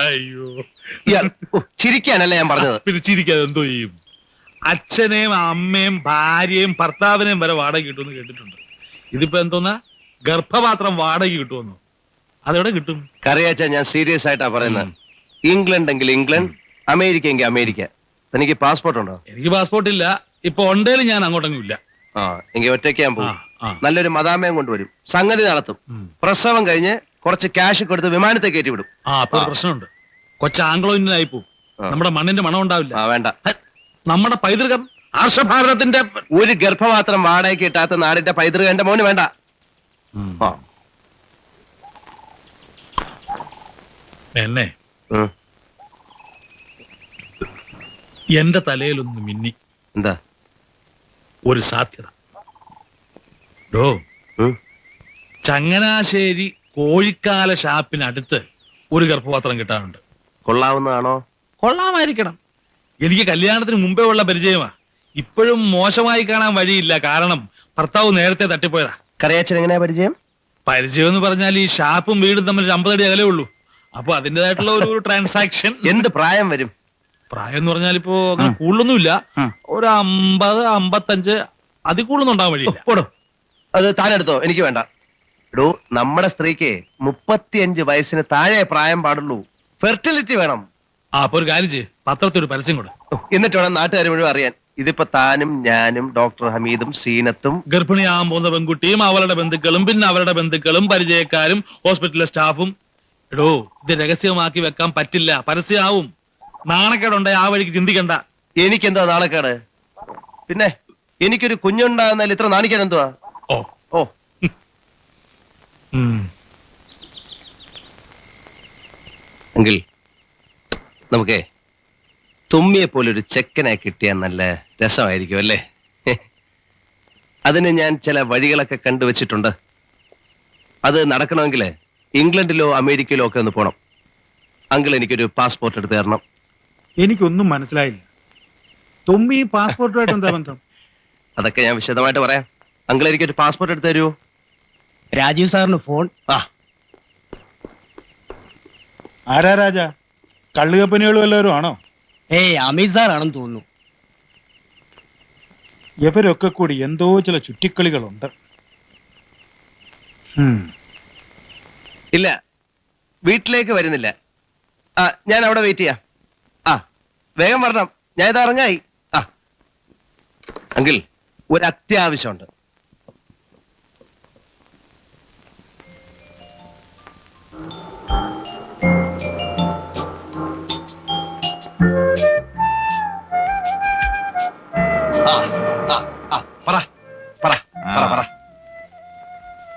അയ്യോ, ചിരിക്കാനല്ല ഞാൻ പറഞ്ഞത്. പിന്നെ ചിരിക്കാതെ എന്തോ ചെയ്യും? അച്ഛനെയും അമ്മയും ഭാര്യയും ഭർത്താവിനെയും വരെ വാടക കിട്ടുമെന്ന് കേട്ടിട്ടുണ്ട്. ഇതിപ്പോ എന്തോന്നാ ഗർഭപാത്രം വാടക കിട്ടുമെന്നോ? അതെവിടെ കിട്ടും? കറിയാച്ച, ഞാൻ സീരിയസ് ആയിട്ടാ പറയുന്നത്. ഇംഗ്ലണ്ട് എങ്കിൽ ഇംഗ്ലണ്ട്, അമേരിക്ക എങ്കിൽ അമേരിക്ക. എനിക്ക് പാസ്പോർട്ട് ഉണ്ടോ? എനിക്ക് പാസ്പോർട്ട് ഇല്ല. ഇപ്പൊ ഉണ്ടേലും ഞാൻ അങ്ങോട്ടെങ്കിലും ഇല്ല. ആ, എങ്കിൽ ഒറ്റയ്ക്ക് ഞാൻ പോകും. നല്ലൊരു മദാമയം കൊണ്ടുവരും, സംഗതി നടത്തും. പ്രസവം കഴിഞ്ഞ് കുറച്ച് ക്യാഷ് കൊടുത്ത് വിമാനത്തെ കയറ്റി വിടും. അപ്പൊ ഒരു പ്രശ്നമുണ്ട്. കൊച്ചാംഗ്ലോ ഇന്ത്യനായി പോവും. നമ്മുടെ മണ്ണിന്റെ മണം ഉണ്ടാവില്ല. വേണ്ട. നമ്മുടെ പൈതൃകം ആർഷഭാരതത്തിന്റെ ഒരു ഗർഭപാത്രം വാടകയ്ക്ക് കിട്ടാത്ത നാടിന്റെ പൈതൃകം എന്റെ മോന് വേണ്ട. എന്നെ എന്റെ തലയിലൊന്ന് മിന്നി. എന്താ? ഒരു സാധ്യത. ഡോ, ചങ്ങനാശ്ശേരി കോഴിക്കാല ഷാപ്പിനടുത്ത് ഒരു ഗർഭപാത്രം കിട്ടാനുണ്ട്. കൊള്ളാവുന്നതാണോ? കൊള്ളാമായിരിക്കണം. എനിക്ക് കല്യാണത്തിന് മുമ്പേ ഉള്ള പരിചയമാ. ഇപ്പോഴും മോശമായി കാണാൻ വഴിയില്ല. കാരണം ഭർത്താവ് നേരത്തെ തട്ടിപ്പോയതാ. കറിയാച്ചൻ എങ്ങനെയാ പരിചയം? പരിചയം എന്ന് പറഞ്ഞാൽ ഈ ഷാപ്പും വീടും തമ്മിൽ 50 അടി അകലേ ഉള്ളൂ. അപ്പൊ അതിൻ്റെതായിട്ടുള്ള ഒരു ട്രാൻസാക്ഷൻ. എന്ത് പ്രായം വരും? പ്രായം എന്ന് പറഞ്ഞാൽ ഇപ്പോ അങ്ങനെ കൂടുതലൊന്നുമില്ല. ഒരു 50, 55 അതിൽ കൂടുതലൊന്നും ഉണ്ടാകാൻ വഴിയില്ല. അത് താനെടുത്തോ, എനിക്ക് വേണ്ട. എടോ, നമ്മുടെ സ്ത്രീക്ക് 35 വയസ്സിന് താഴെ പ്രായം പാടുള്ളൂ. ഫെർട്ടിലിറ്റി വേണം. അപ്പൊ ഒരു കാര്യം ചെയ്യ്, പത്രത്തിൽ ഒരു പരസ്യം കൂടെ. എന്നിട്ട് വേണം നാട്ടുകാർ മുഴുവൻ അറിയാൻ. ഇതിപ്പോ താനും ഞാനും ഡോക്ടർ ഹമീദും സീനത്തും ഗർഭിണിയാകാൻ പോകുന്ന പെൺകുട്ടിയും അവളുടെ ബന്ധുക്കളും പിന്നെ അവരുടെ ബന്ധുക്കളും പരിചയക്കാരും ഹോസ്പിറ്റലിലെ സ്റ്റാഫും. എടോ, ഇത് രഹസ്യമാക്കി വെക്കാൻ പറ്റില്ല. പരസ്യമാവും. നാണക്കേടുണ്ടായി ആ വഴിക്ക് ചിന്തിക്കണ്ട. എനിക്കെന്താ നാണക്കേട്? പിന്നെ എനിക്കൊരു കുഞ്ഞുണ്ടാകുന്നതിൽ ഇത്ര നാണിക്കാൻ എന്തുവാ? ഓ ഓ എങ്കിൽ നമുക്കേ തുമ്മിയെ പോലൊരു ചെക്കനെ കിട്ടിയാൽ നല്ല രസമായിരിക്കും അല്ലേ? അതിന് ഞാൻ ചില വഴികളൊക്കെ കണ്ടുവച്ചിട്ടുണ്ട്. അത് നടക്കണമെങ്കിൽ ഇംഗ്ലണ്ടിലോ അമേരിക്കയിലോ ഒക്കെ ഒന്ന് പോണം. അങ്കിൾ, എനിക്കൊരു പാസ്പോർട്ട് എടുത്ത് തരണം. എനിക്കൊന്നും മനസ്സിലായില്ല. തുമ്മി പാസ്പോർട്ടുമായിട്ട് എന്താ ബന്ധം? അതൊക്കെ ഞാൻ വിശദമായിട്ട് പറയാം. അങ്കിൾ, എനിക്കൊരു പാസ്പോർട്ട് എടുത്ത് തരുമോ? രാജീവ് സാറിന് ഫോൺ. ആരാ രാജ? കള്ളുകപ്പനികളും എല്ലാവരും ആണോ? അമീത് സാറാണെന്ന് തോന്നുന്നു. ഇവരൊക്കെ കൂടി എന്തോ ചില ചുറ്റിക്കളികളുണ്ട്. ഇല്ല, വീട്ടിലേക്ക് വരുന്നില്ല. ഞാൻ അവിടെ വെയിറ്റ് ചെയ്യാം. വേഗം വരണം, ഞാൻ ഇത് ഇറങ്ങായി. അങ്കിൾ, ഒരു അത്യാവശ്യമുണ്ട്.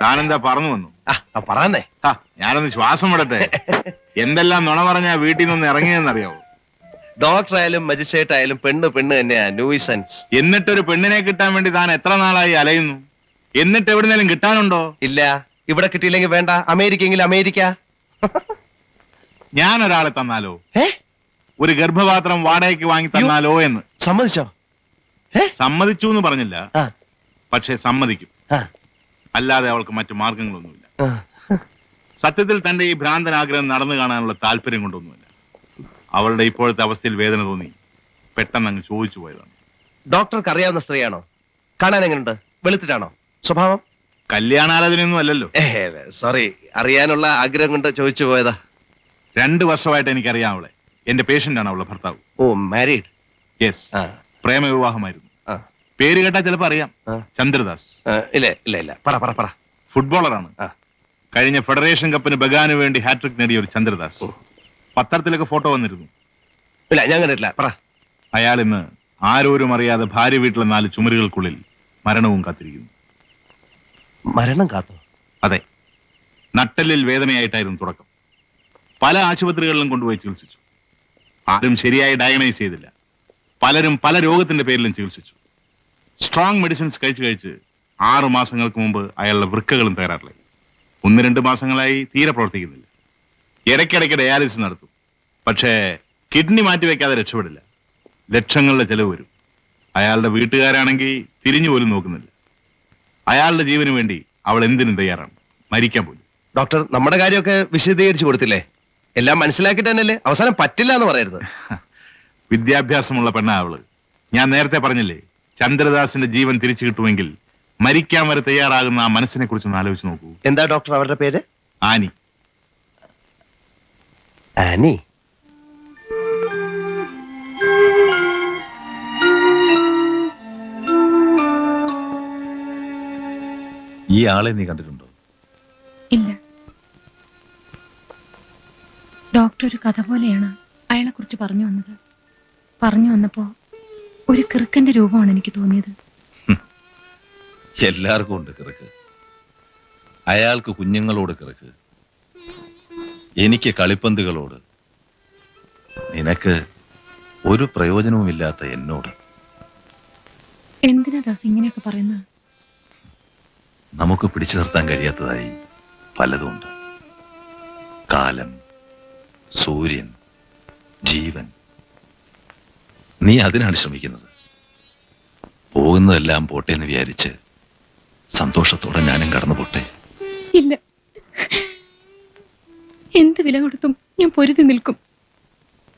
താനെന്താ പറഞ്ഞു വന്നു? പറയാന്നേ. ഞാനൊന്ന് ശ്വാസം വിടട്ടെ. എന്തെല്ലാം നുണ പറഞ്ഞാ വീട്ടിൽ നിന്ന് ഇറങ്ങിയെന്നറിയാവോ? ഡോക്ടർ ആയാലും മജിസ്ട്രേറ്റ് ആയാലും പെണ്ണ് തന്നെയാ. ന്യൂസൻസ്. എന്നിട്ടൊരു പെണ്ണിനെ കിട്ടാൻ വേണ്ടി താൻ എത്ര നാളായി അലയുന്നു? എന്നിട്ട് എവിടുന്നേലും കിട്ടാനുണ്ടോ? ഇല്ല. ഇവിടെ കിട്ടിയില്ലെങ്കിൽ വേണ്ട, അമേരിക്കയെങ്കിൽ അമേരിക്ക. ഞാൻ ഒരാളെ തന്നാലോ? ഒരു ഗർഭപാത്രം വാടകയ്ക്ക് വാങ്ങി തന്നാലോ എന്ന്. സമ്മതിച്ചോ? സമ്മതിച്ചു എന്ന് പറഞ്ഞില്ല, പക്ഷെ സമ്മതിക്കും. അല്ലാതെ അവൾക്ക് മറ്റു മാർഗങ്ങളൊന്നുമില്ല. സത്യത്തിൽ തന്റെ ഈ ഭ്രാന്തനാഗ്രഹം നടന്നു കാണാനുള്ള താല്പര്യം കൊണ്ടൊന്നുമില്ല. അവളുടെ ഇപ്പോഴത്തെ അവസ്ഥയിൽ വേദന തോന്നി പെട്ടെന്ന് അങ്ങ് ചോദിച്ചു പോയതാണ്. ഡോക്ടർക്ക് അറിയാവുന്ന സ്ത്രീയാണോ? കാണാൻ എങ്ങനെയുണ്ട്? വെളുത്തിട്ടാണോ സ്വഭാവം? കല്യാണാലോചനയൊന്നും അല്ലല്ലോ. സോറി, അറിയാനുള്ള ആഗ്രഹം കൊണ്ട് ചോദിച്ചു പോയതാ. 2 വർഷമായിട്ട് എനിക്കറിയാം അവളെ. എന്റെ പേഷ്യന്റ് ആണ് അവളുടെ ഭർത്താവ്. ഓ, മാരീഡ്? യെസ്, പ്രേമവിവാഹമായിരുന്നു. പേര് കേട്ടാ ചിലപ്പോ അറിയാം. ചന്ദ്രദാസ്. ഇല്ല. പറ. ഫുട്ബോളറാണ്. കഴിഞ്ഞ ഫെഡറേഷൻ കപ്പിന് ബഗാന് വേണ്ടി ഹാട്രിക് നേടിയ ഒരു ചന്ദ്രദാസ്. പത്രത്തിലൊക്കെ ഫോട്ടോ വന്നിരുന്നു. ഇല്ല, ഞാൻ കണ്ടിട്ടില്ല. പറ. അയാൾ ഇന്ന് ആരോരും അറിയാതെ ഭാര്യ വീട്ടിലെ 4 ചുമരുകൾക്കുള്ളിൽ മരണവും കാത്തിരിക്കുന്നു. മരണം കാത്തോ? അതെ. നട്ടെല്ലിൽ വേദനയായിട്ടായിരുന്നു തുടക്കം. പല ആശുപത്രികളിലും കൊണ്ടുപോയി ചികിത്സിച്ചു. ആരും ശരിയായി ഡയഗ്നൈസ് ചെയ്തില്ല. പലരും പല രോഗത്തിന്റെ പേരിലും ചികിത്സിച്ചു. സ്ട്രോങ് മെഡിസിൻസ് കഴിച്ച് 6 മാസങ്ങൾക്ക് മുമ്പ് അയാളുടെ വൃക്കകളും തകരാറിലായി. 1-2 മാസങ്ങളായി തീരെ പ്രവർത്തിക്കുന്നില്ല. ഇടയ്ക്കിടയ്ക്ക് ഡയാലിസിസ് നടത്തും. പക്ഷേ കിഡ്നി മാറ്റിവെക്കാതെ രക്ഷപ്പെടില്ല. ലക്ഷങ്ങളുടെ ചെലവ് വരും. അയാളുടെ വീട്ടുകാരാണെങ്കിൽ തിരിഞ്ഞു പോലും നോക്കുന്നില്ല. അയാളുടെ ജീവന് വേണ്ടി അവൾ എന്തിനും തയ്യാറാണ്, മരിക്കാൻ പോലും. ഡോക്ടർ നമ്മുടെ കാര്യമൊക്കെ വിശദീകരിച്ചു കൊടുത്തില്ലേ? എല്ലാം മനസ്സിലാക്കിയിട്ട് തന്നെയല്ലേ അവസാനം പറ്റില്ല എന്ന് പറയരുത്. വിദ്യാഭ്യാസമുള്ള പെണ്ണാ അവള്. ഞാൻ നേരത്തെ പറഞ്ഞില്ലേ, ചന്ദ്രദാസിന്റെ ജീവൻ തിരിച്ചു കിട്ടുമെങ്കിൽ മരിക്കാൻ വരെ തയ്യാറാകുന്ന ആ മനസ്സിനെ കുറിച്ചൊന്ന് ആലോചിച്ച് നോക്കൂ. എന്താ ഡോക്ടർ അവരുടെ പേര്? ആനി. ആനി. ഈ ആളെ നീ കണ്ടിട്ടുണ്ടോ? ഇല്ല. ഡോക്ടർ ഒരു കഥ പോലെയാണ് അയാളെ കുറിച്ച് പറഞ്ഞു വന്നത്. പറഞ്ഞു വന്നപ്പോ ഒരു കിറുക്കന്റെ രൂപമാണ് എനിക്ക് തോന്നിയത്. എല്ലാവർക്കും ഉണ്ട് കിറക്ക്. അയാൾക്ക് കുഞ്ഞുങ്ങളോട് കിറക്ക്, എനിക്ക് കളിപ്പന്തുകളോട്, നിനക്ക് ഒരു പ്രയോജനവുമില്ലാത്ത എന്നോട്. എന്തിനാ ദാസ് ഇങ്ങനെയൊക്കെ പറയുന്നത്? നമുക്ക് പിടിച്ചു നിർത്താൻ കഴിയാത്തതായി പലതുമുണ്ട്. കാലം, സൂര്യൻ, ജീവൻ. നീ അതിനാണ് ശ്രമിക്കുന്നത്. പോകുന്നതെല്ലാം പോട്ടെ എന്ന് വിചാരിച്ച് സന്തോഷത്തോടെ ഞാനും കടന്നു പോട്ടെ. ഇല്ല, എന്ത് വില കൊടുത്തും ഞാൻ പൊരുതി നിൽക്കും.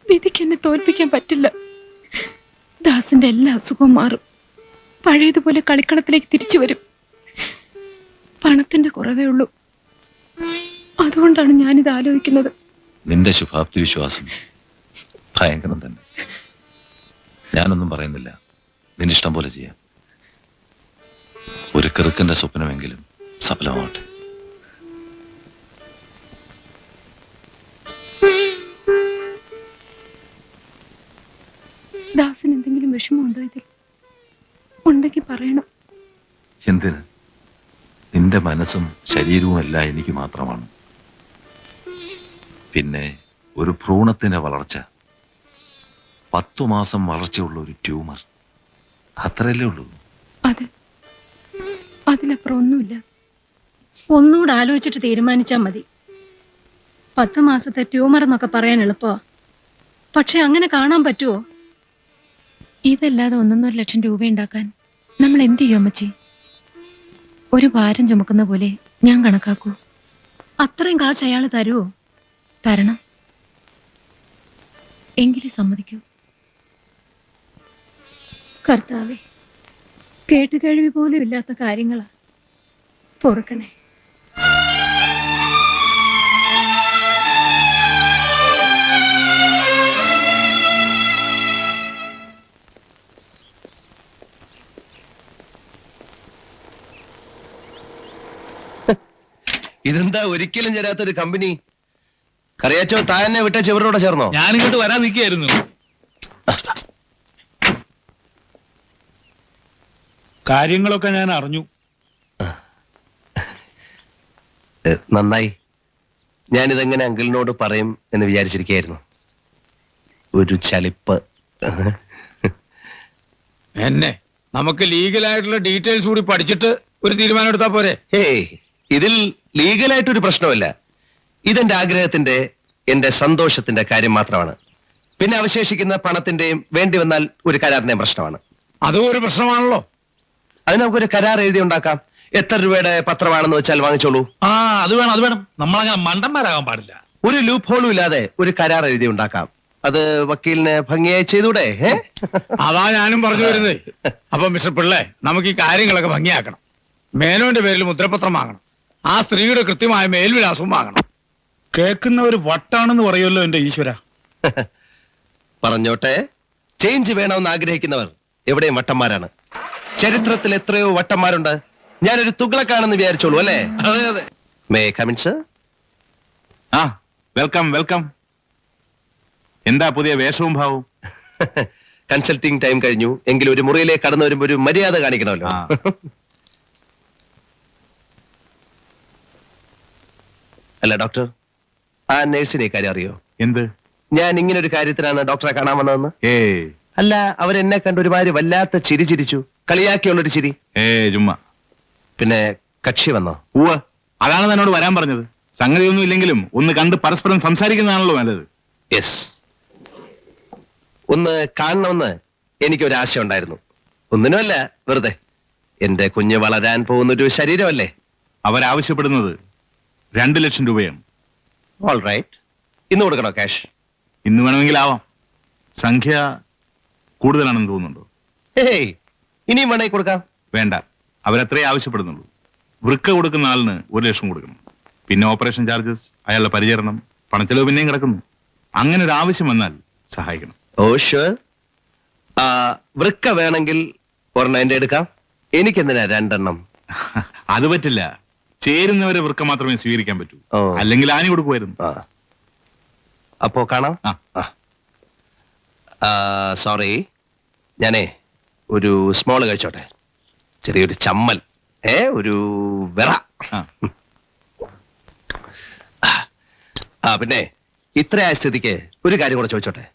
വിധിക്ക് എന്നെ തോൽപ്പിക്കാൻ പറ്റില്ല. ദാസിന്റെ എല്ലാ അസുഖവും മാറും. പഴയതുപോലെ കളിക്കളത്തിലേക്ക് തിരിച്ചു വരും. പണത്തിന്റെ കുറവേ ഉള്ളൂ. അതുകൊണ്ടാണ് ഞാനിത് ആലോചിക്കുന്നത്. നിന്റെ ശുഭാപ്തി വിശ്വാസം ഭയങ്കരം തന്നെ. ഞാനൊന്നും പറയുന്നില്ല, നിന്റെ ഇഷ്ടം പോലെ ചെയ്യാം. ഒരു കിറുക്കന്റെ സ്വപ്നമെങ്കിലും സഫലമാവട്ടെ. ദാസിന് എന്തെങ്കിലും വിഷമമുണ്ടോ ഇതിൽ? ഉണ്ടെങ്കിൽ പറയണം. എന്തിന്? നിന്റെ മനസ്സും ശരീരവും എല്ലാം എനിക്ക് മാത്രമാണ്. പിന്നെ ഒരു ഭ്രൂണത്തിന്റെ വളർച്ച, 10 മാസം വളർച്ചയുള്ള ഒരു ട്യൂമർ, അത്രയല്ലേ ഉള്ളൂ. അതിലപ്പുറം ഒന്നുമില്ല. ഒന്നുകൂടെ ആലോചിച്ചിട്ട് തീരുമാനിച്ചാൽ മതി. 10 മാസത്തെ ട്യൂമർ എന്നൊക്കെ പറയാൻ എളുപ്പമാ, പക്ഷെ അങ്ങനെ കാണാൻ പറ്റുമോ? ഇതല്ലാതെ 1.5 ലക്ഷം രൂപ ഉണ്ടാക്കാൻ നമ്മൾ എന്ത് ചെയ്യും അമ്മച്ചി? ഒരു ഭാരം ചുമക്കുന്ന പോലെ ഞാൻ കണക്കാക്കൂ. അത്രയും കാശ് അയാൾ തരുമോ? തരണം. എങ്കിലും സമ്മതിക്കൂ. കർത്താവേ, കേട്ടുകേഴ്വി പോലും ഇല്ലാത്ത കാര്യങ്ങളാ. പൊറുക്കണേ. ഇതെന്താ ഒരിക്കലും ചേരാത്തൊരു കമ്പനി? കറിയാച്ചോ താനെ വിട്ട ചെവരോടെ ചേർന്നോ? ഞാനിങ്ങോട്ട് വരാൻ നിൽക്കുകയായിരുന്നു. കാര്യങ്ങളൊക്കെ ഞാൻ അറിഞ്ഞു. നന്നായി. ഞാനിതെങ്ങനെ അങ്കിളിനോട് പറയും എന്ന് വിചാരിച്ചിരിക്കുകയായിരുന്നു. ഒരു ചലിപ്പ്. എന്നെ നമുക്ക് ലീഗലായിട്ടുള്ള ഡീറ്റെയിൽസ് കൂടി പഠിച്ചിട്ട് ഒരു തീരുമാനം എടുത്താ പോരെ? ഏയ്, ഇതിൽ ലീഗലായിട്ടൊരു പ്രശ്നമില്ല. ഇതെന്റെ ആഗ്രഹത്തിന്റെ, എന്റെ സന്തോഷത്തിന്റെ കാര്യം മാത്രമാണ്. പിന്നെ അവശേഷിക്കുന്ന പണത്തിന്റെയും വേണ്ടി വന്നാൽ ഒരു കരാറിന്റെയും പ്രശ്നമാണ്. അതും ഒരു പ്രശ്നമാണല്ലോ. അത് നമുക്കൊരു കരാർ എഴുതി ഉണ്ടാക്കാം. എത്ര രൂപയുടെ പത്രമാണെന്ന് വെച്ചാൽ വാങ്ങിച്ചോളൂ. അത് വേണം. നമ്മളങ്ങനെ മണ്ടന്മാരാകാൻ പാടില്ല. ഒരു ലൂപ്പ് ഹോളും ഇല്ലാതെ ഒരു കരാർ എഴുതി ഉണ്ടാക്കാം. അത് വക്കീലിന് ഭംഗിയായി ചെയ്തൂടെ? അതാ ഞാനും പറഞ്ഞു വരുന്നത്. അപ്പൊ മിസ്റ്റർ പിള്ളേ, നമുക്ക് ഈ കാര്യങ്ങളൊക്കെ ഭംഗിയാക്കണം. മേനോന്റെ പേരിൽ മുദ്രപത്രം വാങ്ങണം. ആ സ്ത്രീയുടെ കൃത്യമായ മേൽവിലാസവും വാങ്ങണം. കേൾക്കുന്നവർ വട്ടാണെന്ന് പറയുമല്ലോ എന്റെ ഈശ്വര. പറഞ്ഞോട്ടെ. ചേഞ്ച് വേണമെന്ന് ആഗ്രഹിക്കുന്നവർ എവിടെയും വട്ടന്മാരാണ്. ചരിത്രത്തിൽ എത്രയോ വട്ടന്മാരുണ്ട്. ഞാനൊരു തുഗ്ലക്കാണെന്ന് വിചാരിച്ചോളൂ അല്ലേ? അതെ. May come in sir? ആ, വെൽക്കം. എന്താ പുതിയ വേഷവും ഭാവവും? കൺസൾട്ടിങ് ടൈം കഴിഞ്ഞു. എങ്കിലും ഒരു മുറിയിലേക്ക് കടന്നു വരുമ്പോ ഒരു മര്യാദ കാണിക്കണമല്ലോ. ആ. അല്ല ഡോക്ടർ, ആ നേഴ്സിനെ കാര്യം അറിയോ? എന്ത്? ഞാൻ ഇങ്ങനെ ഒരു കാര്യത്തിനാണ് ഡോക്ടറെ കാണാൻ വന്നതെന്ന്. ഏ അല്ല, അവരെന്നെ കണ്ട് ഒരുമാതിരി വല്ലാത്ത ചിരി ചിരിച്ചു. കളിയാക്കിയുള്ളൊരു ചിരി. ചുമ്മാ. പിന്നെ കക്ഷി വന്നോ? ഉവ്വ്, അതാണ് തന്നോട് വരാൻ പറഞ്ഞത്. സംഗതിയൊന്നും ഇല്ലെങ്കിലും ഒന്ന് കണ്ട് പരസ്പരം സംസാരിക്കുന്നതാണല്ലോ നല്ലത്. യെസ്, ഒന്ന് കാണണമെന്ന് എനിക്കൊരാശ ഉണ്ടായിരുന്നു. ഒന്നിനുമല്ല, വെറുതെ. എന്റെ കുഞ്ഞ് വളരാൻ പോകുന്നൊരു ശരീരമല്ലേ. അവരാവശ്യപ്പെടുന്നത് 2 ലക്ഷം രൂപയാണ്. All right. ഇന്ന് കൊടുക്കണോ ക്യാഷ്? ഇന്ന് വേണമെങ്കിൽ ആവാം. സംഖ്യ കൂടുതലാണെന്ന് തോന്നുന്നുണ്ടോ? ഹേയ്, ഇനിയും വേണമെങ്കിൽ കൊടുക്കാം. വേണ്ട, അവരത്രേ ആവശ്യപ്പെടുന്നുള്ളൂ. വൃക്ക കൊടുക്കുന്ന ആളിന് 1 ലക്ഷം കൊടുക്കണം. പിന്നെ ഓപ്പറേഷൻ ചാർജസ്, അയാളുടെ പരിചരണം, പണച്ചെലവ് പിന്നെയും കിടക്കുന്നു. അങ്ങനെ ഒരു ആവശ്യം വന്നാൽ സഹായിക്കണം. Oh sure. വൃക്ക വേണമെങ്കിൽ ഒരെണ്ണം എന്റെ എടുക്കാം. എനിക്കെന്തിനാ 2 എണ്ണം? അത് പറ്റില്ല. ചേരുന്നവരെ വൃക്ക മാത്രമേ സ്വീകരിക്കാൻ പറ്റൂ. ഓ. അല്ലെങ്കിൽ ആനി കൊടുക്കുമായിരുന്നു. ആ, അപ്പോ കാണാം. ആ. സോറി, ഞാനേ ഒരു സ്മോള് കഴിച്ചോട്ടെ. ചെറിയൊരു ചമ്മൽ, ഒരു വിറ. ആ. പിന്നെ ഇത്രയായ സ്ഥിതിക്ക് ഒരു കാര്യം കൂടെ ചോദിച്ചോട്ടെ.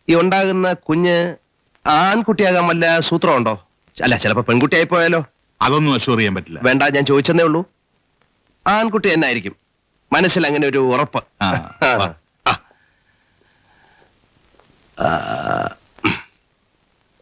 ഈ ഉണ്ടാകുന്ന കുഞ്ഞ് ആൺകുട്ടിയാകാൻ വല്ല സൂത്രമുണ്ടോ? അല്ല, ചിലപ്പോ പെൺകുട്ടിയായി പോയാലോ? അതൊന്നും അഷ്യൂർ ചെയ്യാൻ പറ്റില്ല. വേണ്ട, ഞാൻ ചോദിച്ചെന്നേ ഉള്ളൂ. ആൺകുട്ടി തന്നെ ആയിരിക്കും. മനസ്സിൽ അങ്ങനെ ഒരു ഉറപ്പ്. ആ, വാ. ആ.